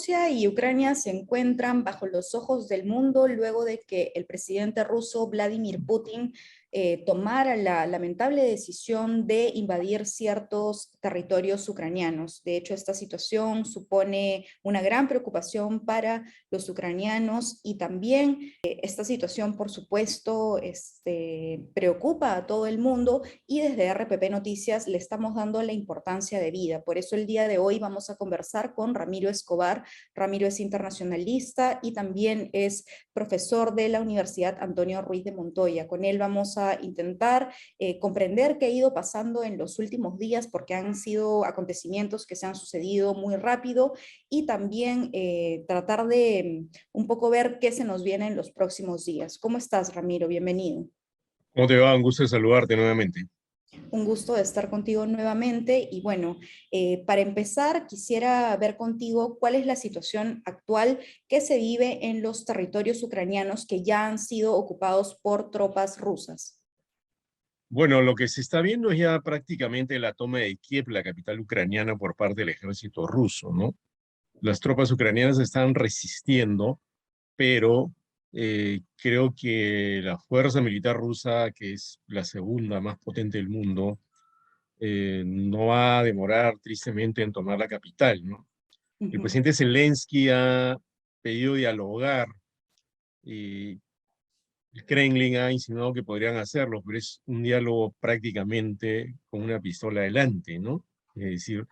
Rusia y Ucrania se encuentran bajo los ojos del mundo luego de que el presidente ruso Vladimir Putin tomara la lamentable decisión de invadir ciertos territorios ucranianos. De hecho, esta situación supone una gran preocupación para los ucranianos y también esta situación, por supuesto, preocupa a todo el mundo y desde RPP Noticias le estamos dando la importancia de vida. Por eso el día de hoy vamos a conversar con Ramiro Escobar. Ramiro es internacionalista y también es profesor de la Universidad Antonio Ruiz de Montoya. Con él vamos a intentar comprender qué ha ido pasando en los últimos días, porque han sido acontecimientos que se han sucedido muy rápido, y también tratar de un poco ver qué se nos viene en los próximos días. ¿Cómo estás, Ramiro? Bienvenido. ¿Cómo te va? Un gusto de saludarte nuevamente. Un gusto de estar contigo nuevamente y bueno, para empezar quisiera ver contigo cuál es la situación actual que se vive en los territorios ucranianos que ya han sido ocupados por tropas rusas. Bueno, lo que se está viendo es ya prácticamente la toma de Kiev, la capital ucraniana, por parte del ejército ruso, ¿no? Las tropas ucranianas están resistiendo, pero creo que la fuerza militar rusa, que es la segunda más potente del mundo, no va a demorar tristemente en tomar la capital, ¿no? El presidente Zelensky ha pedido dialogar y el Kremlin ha insinuado que podrían hacerlo, pero es un diálogo prácticamente con una pistola delante, ¿no? Es decir,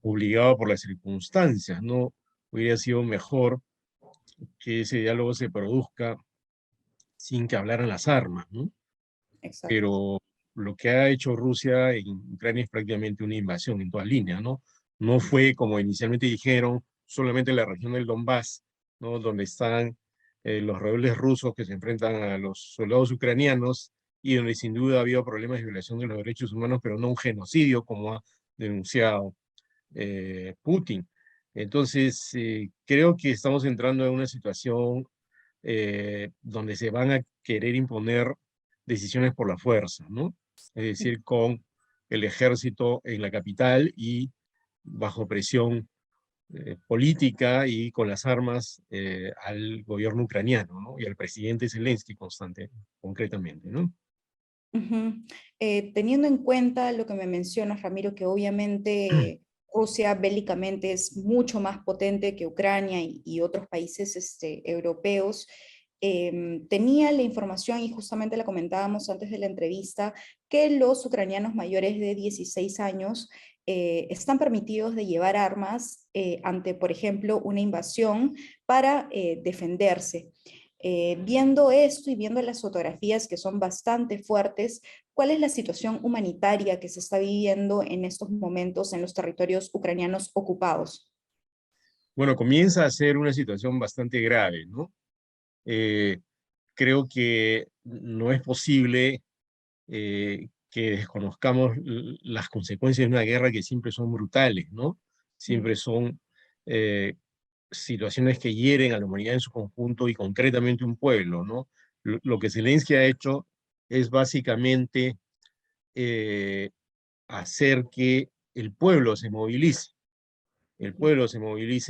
obligado por las circunstancias, ¿no? Hubiera sido mejor que ese diálogo se produzca sin que hablaran las armas, ¿no? Exacto. Pero lo que ha hecho Rusia en Ucrania es prácticamente una invasión en todas líneas, ¿no? No fue, como inicialmente dijeron, solamente la región del Donbass, ¿no? Donde están los rebeldes rusos que se enfrentan a los soldados ucranianos y donde sin duda ha habido problemas de violación de los derechos humanos, pero no un genocidio como ha denunciado Putin. Entonces, creo que estamos entrando en una situación donde se van a querer imponer decisiones por la fuerza, ¿no? Es decir, con el ejército en la capital y bajo presión política y con las armas al gobierno ucraniano, ¿no? Y al presidente Zelensky concretamente, ¿no? Teniendo en cuenta lo que me mencionas, Ramiro, que obviamente Rusia bélicamente es mucho más potente que Ucrania y otros países europeos, tenía la información, y justamente la comentábamos antes de la entrevista, que los ucranianos mayores de 16 años están permitidos de llevar armas ante, por ejemplo, una invasión para defenderse. Viendo esto y viendo las fotografías que son bastante fuertes, ¿cuál es la situación humanitaria que se está viviendo en estos momentos en los territorios ucranianos ocupados? Bueno, comienza a ser una situación bastante grave, ¿no? Eh, Creo que no es posible que desconozcamos las consecuencias de una guerra que siempre son brutales, ¿no? Siempre son eh, situaciones que hieren a la humanidad en su conjunto y concretamente un pueblo, ¿no? Lo que Zelensky ha hecho es básicamente eh, hacer que el pueblo se movilice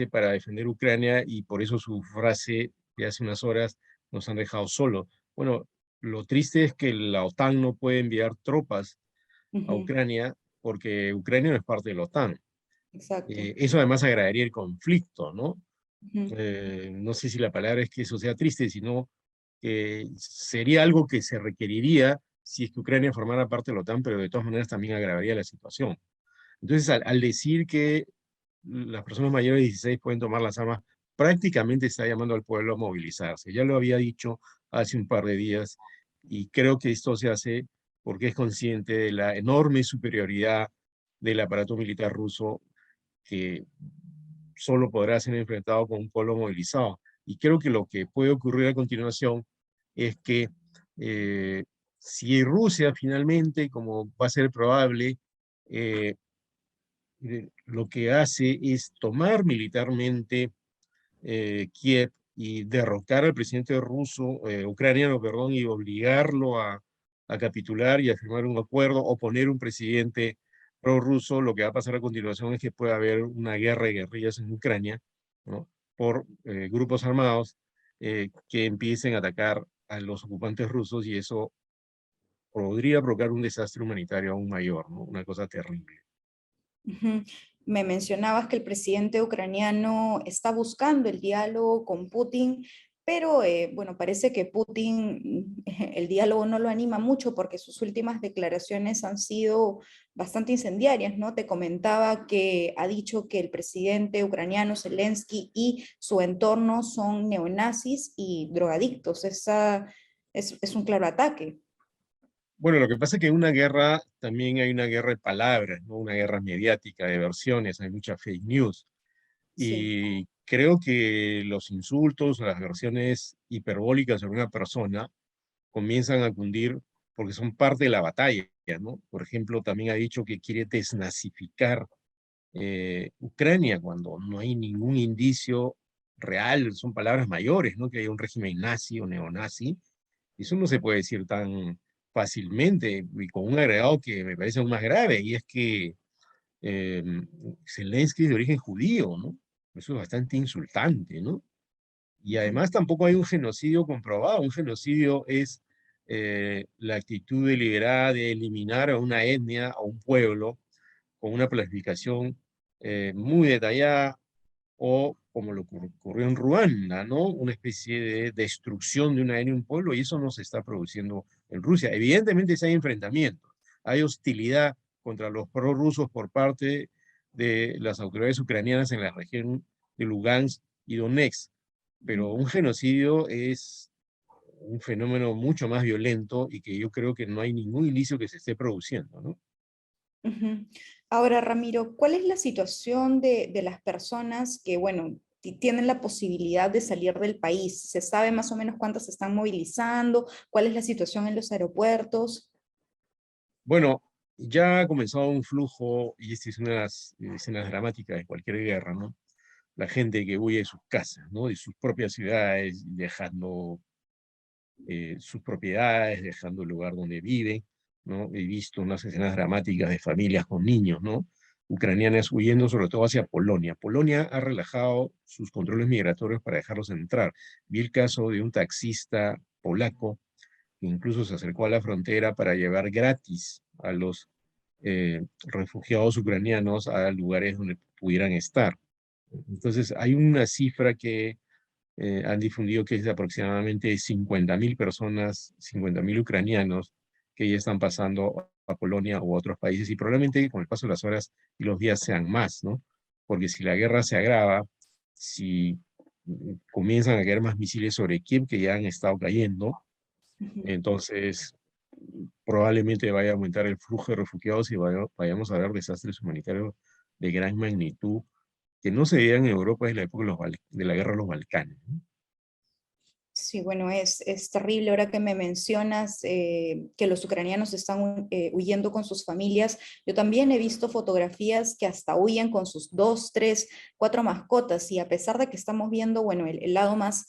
para defender Ucrania y por eso su frase de hace unas horas nos han dejado solos. Bueno, lo triste es que la OTAN no puede enviar tropas a Ucrania porque Ucrania no es parte de la OTAN. Exacto. Eso además agravaría el conflicto, ¿no? Ujú. No sé si la palabra es que eso sea triste, sino que sería algo que se requeriría si es que Ucrania formara parte de la OTAN, pero de todas maneras también agravaría la situación. Entonces, al decir que las personas mayores de 16 pueden tomar las armas, prácticamente está llamando al pueblo a movilizarse. Ya lo había dicho hace un par de días y creo que esto se hace porque es consciente de la enorme superioridad del aparato militar ruso que solo podrá ser enfrentado con un pueblo movilizado. Y creo que lo que puede ocurrir a continuación es que eh, si Rusia finalmente, como va a ser probable, eh, lo que hace es tomar militarmente Kiev y derrocar al presidente ruso, ucraniano, perdón, y obligarlo a capitular y a firmar un acuerdo o poner un presidente prorruso, lo que va a pasar a continuación es que puede haber una guerra de guerrillas en Ucrania, ¿no? por grupos armados que empiecen a atacar a los ocupantes rusos, y eso podría provocar un desastre humanitario aún mayor, ¿no? Una cosa terrible. Ujú. Me mencionabas que el presidente ucraniano está buscando el diálogo con Putin, pero bueno, parece que Putin el diálogo no lo anima mucho porque sus últimas declaraciones han sido bastante incendiarias, ¿no? Te comentaba que ha dicho que el presidente ucraniano Zelensky y su entorno son neonazis y drogadictos. Es un claro ataque. Bueno, lo que pasa es que en una guerra también hay una guerra de palabras, ¿no? Una guerra mediática, de versiones, hay mucha fake news. Sí. Y creo que los insultos, las versiones hiperbólicas sobre una persona comienzan a cundir porque son parte de la batalla, ¿no? Por ejemplo, también ha dicho que quiere desnazificar Ucrania cuando no hay ningún indicio real, son palabras mayores, ¿no? Que haya un régimen nazi o neonazi. Eso no se puede decir tan fácilmente, y con un agregado que me parece aún más grave, y es que eh, Zelensky es de origen judío, ¿no? Eso es bastante insultante, ¿no? Y Ujú. además tampoco hay un genocidio comprobado. Un genocidio es la actitud deliberada de eliminar a una etnia, a un pueblo, con una planificación muy detallada, o como lo ocurrió en Ruanda, ¿no? Una especie de destrucción de una etnia, un pueblo, y eso no se está produciendo en Rusia. Evidentemente sí hay enfrentamientos, hay hostilidad contra los prorrusos por parte de las autoridades ucranianas en la región de Lugansk y Donetsk, pero un genocidio es un fenómeno mucho más violento y que yo creo que no hay ningún indicio que se esté produciendo, ¿no? Ujú. Ahora, Ramiro, ¿cuál es la situación de las personas que, bueno, tienen la posibilidad de salir del país? ¿Se sabe más o menos cuántas se están movilizando? ¿Cuál es la situación en los aeropuertos? Bueno, ya ha comenzado un flujo, y esta es una de las escenas dramáticas de cualquier guerra, ¿no? La gente que huye de sus casas, ¿no? De sus propias ciudades, dejando sus propiedades, dejando el lugar donde vive, ¿no? He visto unas escenas dramáticas de familias con niños, ¿no? Ucranianas huyendo sobre todo hacia Polonia. Polonia ha relajado sus controles migratorios para dejarlos entrar. Vi el caso de un taxista polaco que incluso se acercó a la frontera para llevar gratis a los refugiados ucranianos a lugares donde pudieran estar. Entonces, hay una cifra que han difundido que es de aproximadamente 50.000 personas, 50.000 ucranianos que ya están pasando a Polonia u otros países, y probablemente con el paso de las horas y los días sean más, ¿no? Porque si la guerra se agrava, si comienzan a caer más misiles sobre Kiev, que ya han estado cayendo, Ujú. entonces probablemente vaya a aumentar el flujo de refugiados y vayamos a ver desastres humanitarios de gran magnitud que no se veían en Europa desde la época de, de la guerra de los Balcanes, ¿no? Sí, bueno, es terrible ahora que me mencionas que los ucranianos están huyendo con sus familias. Yo también he visto fotografías que hasta huyen con sus dos, tres, cuatro mascotas y a pesar de que estamos viendo, bueno, el lado más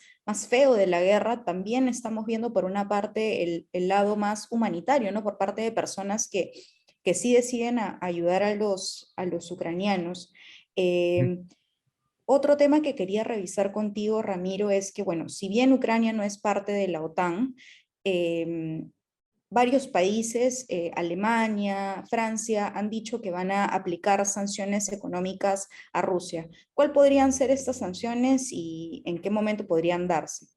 feo de la guerra, también estamos viendo por una parte el lado más humanitario, ¿no? Por parte de personas que sí deciden ayudar a los ucranianos. Eh, Otro tema que quería revisar contigo, Ramiro, es que, bueno, si bien Ucrania no es parte de la OTAN, eh, varios países, Alemania, Francia, han dicho que van a aplicar sanciones económicas a Rusia. ¿Cuál podrían ser estas sanciones y en qué momento podrían darse?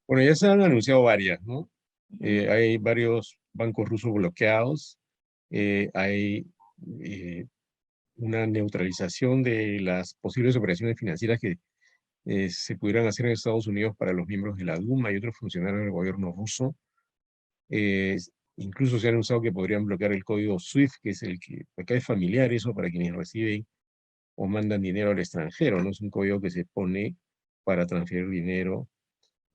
Bueno, ya se han anunciado varias, ¿no? Ujú. Hay varios bancos rusos bloqueados, hay eh, una neutralización de las posibles operaciones financieras que se pudieran hacer en Estados Unidos para los miembros de la Duma y otros funcionarios del gobierno ruso. Eh, Incluso se han usado que podrían bloquear el código SWIFT, que es el que acá es familiar eso para quienes reciben o mandan dinero al extranjero, ¿no? Es un código que se pone para transferir dinero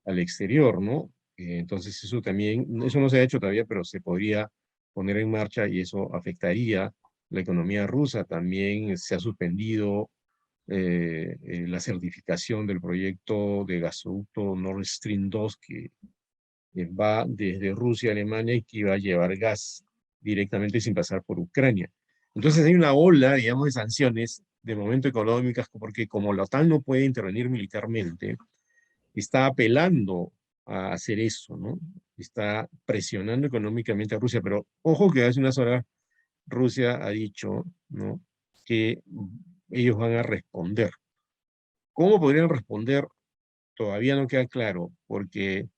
al exterior, ¿no? Entonces eso también, eso no se ha hecho todavía, pero se podría poner en marcha y eso afectaría la economía rusa. También se ha suspendido la certificación del proyecto de gasoducto Nord Stream 2 que va desde Rusia a Alemania y que iba a llevar gas directamente sin pasar por Ucrania. Entonces hay una ola, digamos, de sanciones de momento económicas, porque como la OTAN no puede intervenir militarmente, está apelando a hacer eso, ¿no? Está presionando económicamente a Rusia, pero ojo que hace unas horas Rusia ha dicho, ¿no?, que ellos van a responder. ¿Cómo podrían responder? Todavía no queda claro, porque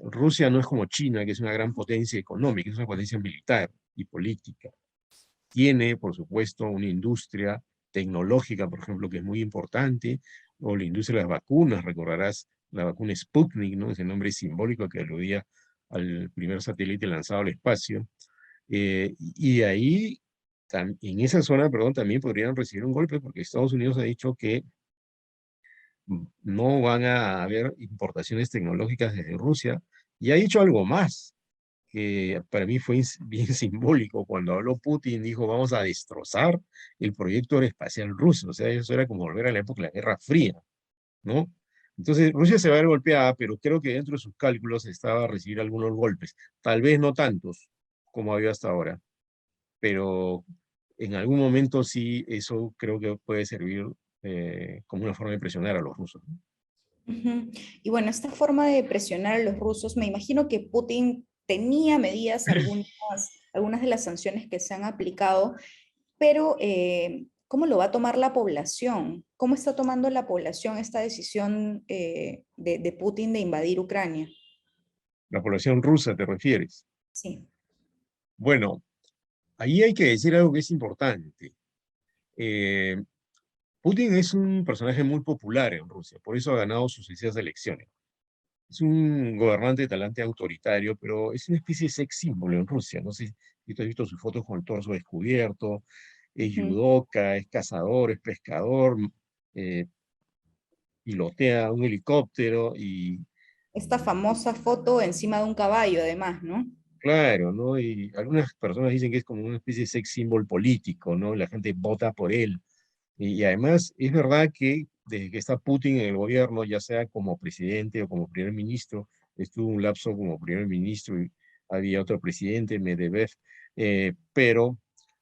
Rusia no es como China, que es una gran potencia económica, es una potencia militar y política. Tiene, por supuesto, una industria tecnológica, por ejemplo, que es muy importante, o la industria de las vacunas, recordarás la vacuna Sputnik, ¿no? Ese nombre simbólico que aludía al primer satélite lanzado al espacio. Y de ahí, en esa zona, perdón, también podrían recibir un golpe, porque Estados Unidos ha dicho que no van a haber importaciones tecnológicas desde Rusia, y ha dicho algo más, que para mí fue bien simbólico. Cuando habló Putin, dijo, vamos a destrozar el proyecto aeroespacial ruso. O sea, eso era como volver a la época de la Guerra Fría, ¿no? Entonces, Rusia se va a ver golpeada, pero creo que dentro de sus cálculos estaba a recibir algunos golpes. Tal vez no tantos como había hasta ahora, pero en algún momento sí, eso creo que puede servir como una forma de presionar a los rusos, ¿no? Ujú. Y bueno, esta forma de presionar a los rusos, me imagino que Putin tenía medidas, algunas de las sanciones que se han aplicado, pero ¿cómo lo va a tomar la población? ¿Cómo está tomando la población esta decisión de Putin de invadir Ucrania? La población rusa, ¿te refieres? Sí. Bueno, ahí hay que decir algo que es importante. Eh, Putin es un personaje muy popular en Rusia, por eso ha ganado sucesivas elecciones. Es un gobernante de talante autoritario, pero es una especie de sex símbolo en Rusia. No sé si tú has visto sus fotos con el torso descubierto, es Ujú. judoka, es cazador, es pescador, eh, pilotea un helicóptero y, Esta famosa foto encima de un caballo, además, ¿no? claro, ¿no? Y algunas personas dicen que es como una especie de sex symbol político, ¿no? La gente vota por él. Y además es verdad que desde que está Putin en el gobierno, ya sea como presidente o como primer ministro, estuvo un lapso como primer ministro y había otro presidente, Medvedev, pero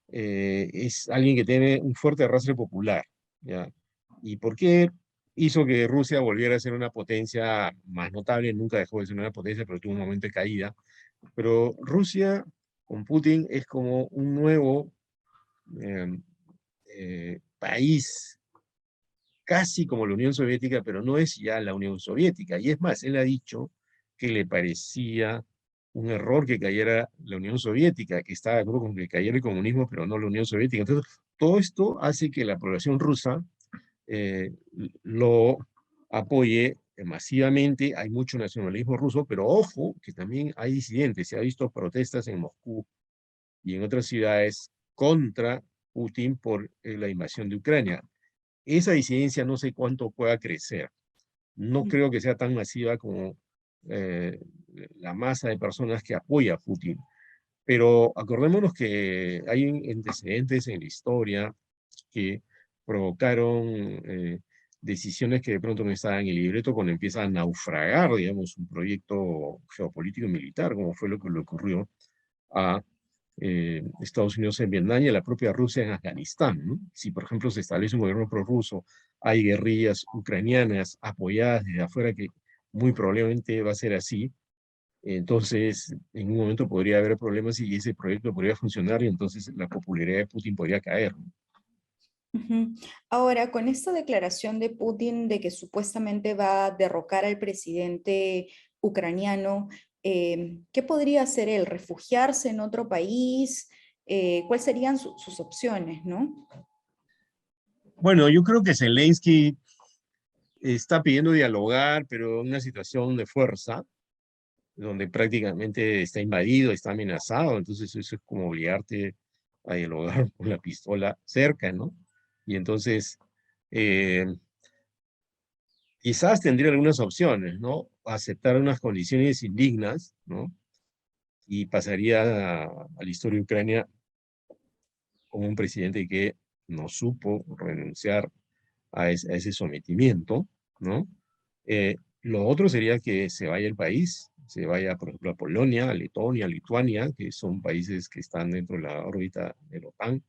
es alguien que tiene un fuerte arrastre popular, ¿ya? ¿Y por qué hizo que Rusia volviera a ser una potencia más notable? Nunca dejó de ser una potencia, pero tuvo un momento de caída. Pero Rusia con Putin es como un nuevo eh, país, casi como la Unión Soviética, pero no es ya la Unión Soviética. Y es más, él ha dicho que le parecía un error que cayera la Unión Soviética, que estaba de acuerdo con que cayera el comunismo, pero no la Unión Soviética. Entonces, todo esto hace que la población rusa eh, lo apoye masivamente. Hay mucho nacionalismo ruso, pero ojo, que también hay disidentes. Se ha visto protestas en Moscú y en otras ciudades contra Putin por la invasión de Ucrania. Esa disidencia no sé cuánto pueda crecer. No creo que sea tan masiva como eh, la masa de personas que apoya a Putin. Pero acordémonos que hay antecedentes en la historia que provocaron decisiones que de pronto no estaban en el libreto cuando empieza a naufragar, digamos, un proyecto geopolítico y militar, como fue lo que le ocurrió a Estados Unidos en Vietnam y a la propia Rusia en Afganistán, ¿no? Si, por ejemplo, se establece un gobierno prorruso, hay guerrillas ucranianas apoyadas desde afuera, que muy probablemente va a ser así, entonces en un momento podría haber problemas y ese proyecto podría funcionar y entonces la popularidad de Putin podría caer, ¿no? Ujú. Ahora, con esta declaración de Putin de que supuestamente va a derrocar al presidente ucraniano, ¿qué podría hacer él? ¿Refugiarse en otro país? ¿Cuáles serían sus opciones, no? Bueno, yo creo que Zelensky está pidiendo dialogar, pero en una situación de fuerza, donde prácticamente está invadido, está amenazado, entonces eso es como obligarte a dialogar con la pistola cerca, ¿no? Y entonces, eh, quizás tendría algunas opciones, ¿no? Aceptar unas condiciones indignas, ¿no? Y pasaría a la historia de Ucrania como un presidente que no supo renunciar a ese sometimiento, ¿no? Lo otro sería que se vaya el país, se vaya, por ejemplo, a Polonia, a Letonia, a Lituania, que son países que están dentro de la órbita de la OTAN,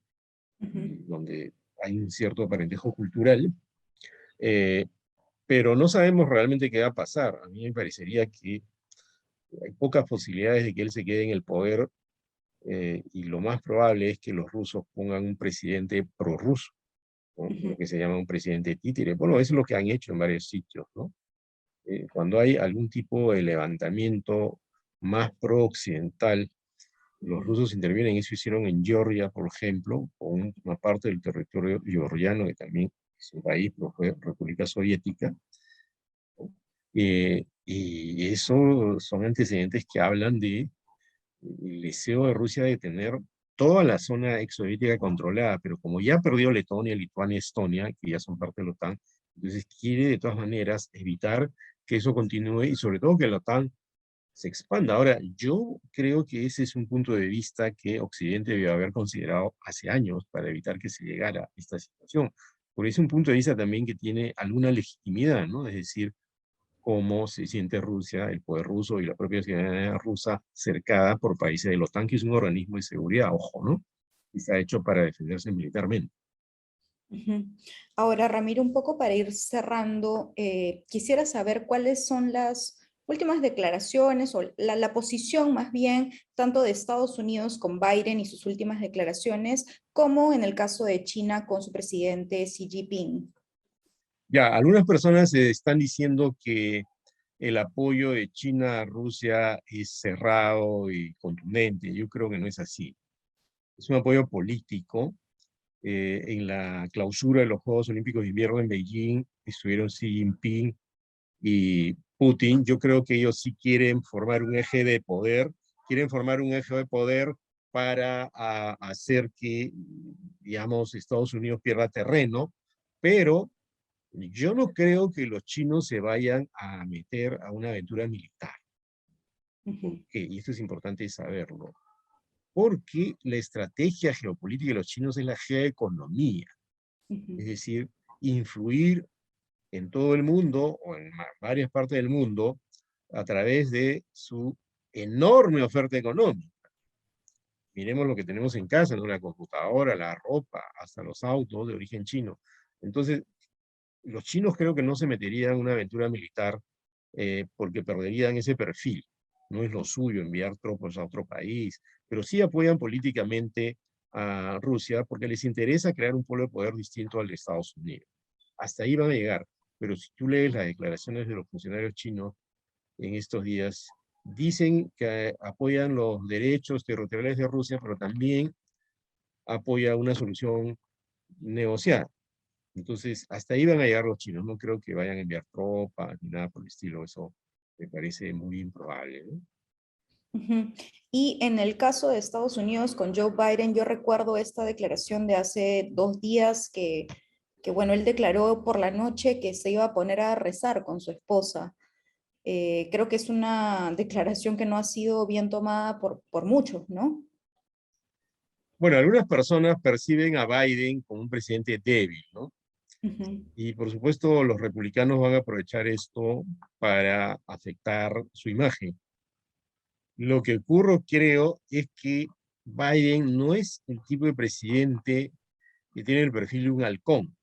Ujú. donde hay un cierto parentejo cultural, eh, pero no sabemos realmente qué va a pasar. A mí me parecería que hay pocas posibilidades de que él se quede en el poder, y lo más probable es que los rusos pongan un presidente prorruso, ¿no? Ujú, Lo que se llama un presidente títere. Bueno, eso es lo que han hecho en varios sitios, ¿no? Cuando hay algún tipo de levantamiento más pro-occidental, los ujú. rusos intervienen. Eso hicieron en Georgia, por ejemplo, con una parte del territorio georgiano, que también es un país, pero fue República Soviética. Y eso son antecedentes que hablan de el deseo de Rusia de tener toda la zona exsoviética controlada, pero como ya perdió Letonia, Lituania, Estonia, que ya son parte de la OTAN, entonces quiere de todas maneras evitar que eso continúe y sobre todo que la OTAN se expanda. Ahora, yo creo que ese es un punto de vista que Occidente debe haber considerado hace años para evitar que se llegara a esta situación. Porque es un punto de vista también que tiene alguna legitimidad, ¿no? Es decir, cómo se siente Rusia, el poder ruso y la propia ciudadanía rusa cercada por países de la OTAN, que es un organismo de seguridad, ojo, ¿no? Y está hecho para defenderse militarmente. Ujú. Ahora, Ramiro, un poco para ir cerrando, quisiera saber cuáles son las últimas declaraciones o la posición más bien tanto de Estados Unidos con Biden y sus últimas declaraciones, como en el caso de China con su presidente Xi Jinping. Ya, algunas personas están diciendo que el apoyo de China a Rusia es cerrado y contundente. Yo creo que no es así. Es un apoyo político. En la clausura de los Juegos Olímpicos de Invierno en Beijing estuvieron Xi Jinping y Putin. Yo creo que ellos sí quieren formar un eje de poder, para hacer que, digamos, Estados Unidos pierda terreno, pero yo no creo que los chinos se vayan a meter a una aventura militar. ¿Por Ujú, qué? Y esto es importante saberlo. Porque la estrategia geopolítica de los chinos es la geoeconomía, ujú, es decir, influir en todo el mundo o en varias partes del mundo a través de su enorme oferta económica. Miremos lo que tenemos en casa, ¿no? La computadora, la ropa, hasta los autos de origen chino. Entonces, los chinos creo que no se meterían en una aventura militar, porque perderían ese perfil. No es lo suyo enviar tropas a otro país, pero sí apoyan políticamente a Rusia porque les interesa crear un polo de poder distinto al de Estados Unidos. Hasta ahí van a llegar. Pero si tú lees las declaraciones de los funcionarios chinos en estos días, dicen que apoyan los derechos territoriales de Rusia, pero también apoya una solución negociada. Entonces, hasta ahí van a llegar los chinos. No creo que vayan a enviar tropas ni nada por el estilo. Eso me parece muy improbable, ¿no? ujú. Y en el caso de Estados Unidos con Joe Biden, yo recuerdo esta declaración de hace 2 días que, bueno, él declaró por la noche que se iba a poner a rezar con su esposa. Creo que es una declaración que no ha sido bien tomada por muchos, ¿no? Bueno, algunas personas perciben a Biden como un presidente débil, ¿no? Ujú, Y por supuesto, los republicanos van a aprovechar esto para afectar su imagen. Lo que ocurre, creo, es que Biden no es el tipo de presidente que tiene el perfil de un halcón.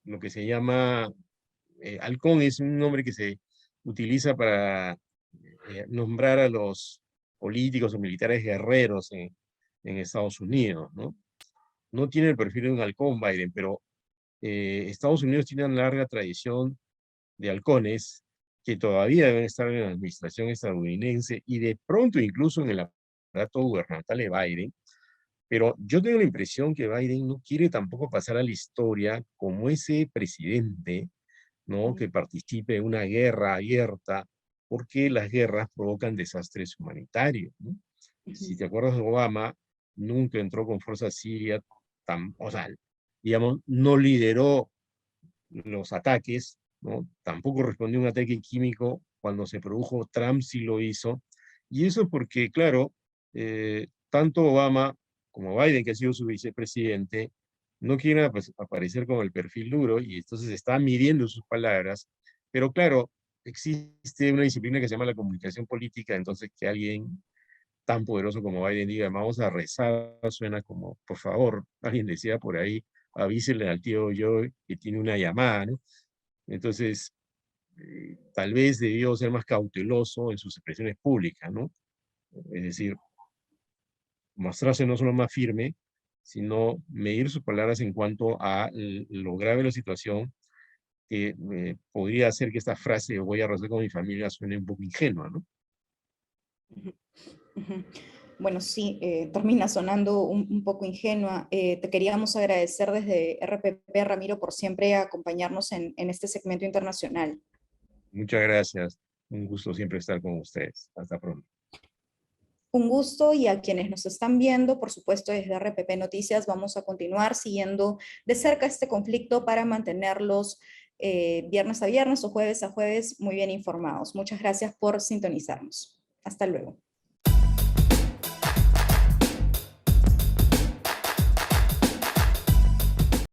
Lo que se llama halcón es un nombre que se utiliza para nombrar a los políticos o militares guerreros en Estados Unidos, ¿no? No tiene el perfil de un halcón Biden, pero Estados Unidos tiene una larga tradición de halcones que todavía deben estar en la administración estadounidense y de pronto incluso en el aparato gubernamental de Biden. Pero yo tengo la impresión que Biden no quiere tampoco pasar a la historia como ese presidente, ¿no? Que participe en una guerra abierta, porque las guerras provocan desastres humanitarios, ¿no? ujú, Si te acuerdas de Obama, nunca entró con fuerza siria, o sea, digamos, no lideró los ataques, ¿no? Tampoco respondió a un ataque químico cuando se produjo. Trump sí lo hizo. Y eso es porque, claro, tanto Obama como Biden, que ha sido su vicepresidente, no quieren aparecer con el perfil duro y entonces están midiendo sus palabras. Pero claro, existe una disciplina que se llama la comunicación política, entonces que alguien tan poderoso como Biden diga, vamos a rezar, suena como, por favor, alguien decía por ahí, avísenle al tío yo que tiene una llamada, ¿no? Entonces, tal vez debió ser más cauteloso en sus expresiones públicas, ¿no? Es decir, mostrarse no solo más firme, sino medir sus palabras en cuanto a lo grave de la situación, que podría hacer que esta frase, voy a arrasar con mi familia, suene un poco ingenua, ¿no? Ujú, ujú. Bueno, sí, termina sonando un poco ingenua. Te queríamos agradecer desde RPP, Ramiro, por siempre acompañarnos en este segmento internacional. Muchas gracias. Un gusto siempre estar con ustedes. Hasta pronto. Un gusto, y a quienes nos están viendo, por supuesto, desde RPP Noticias, vamos a continuar siguiendo de cerca este conflicto para mantenerlos viernes a viernes o jueves a jueves muy bien informados. Muchas gracias por sintonizarnos. Hasta luego.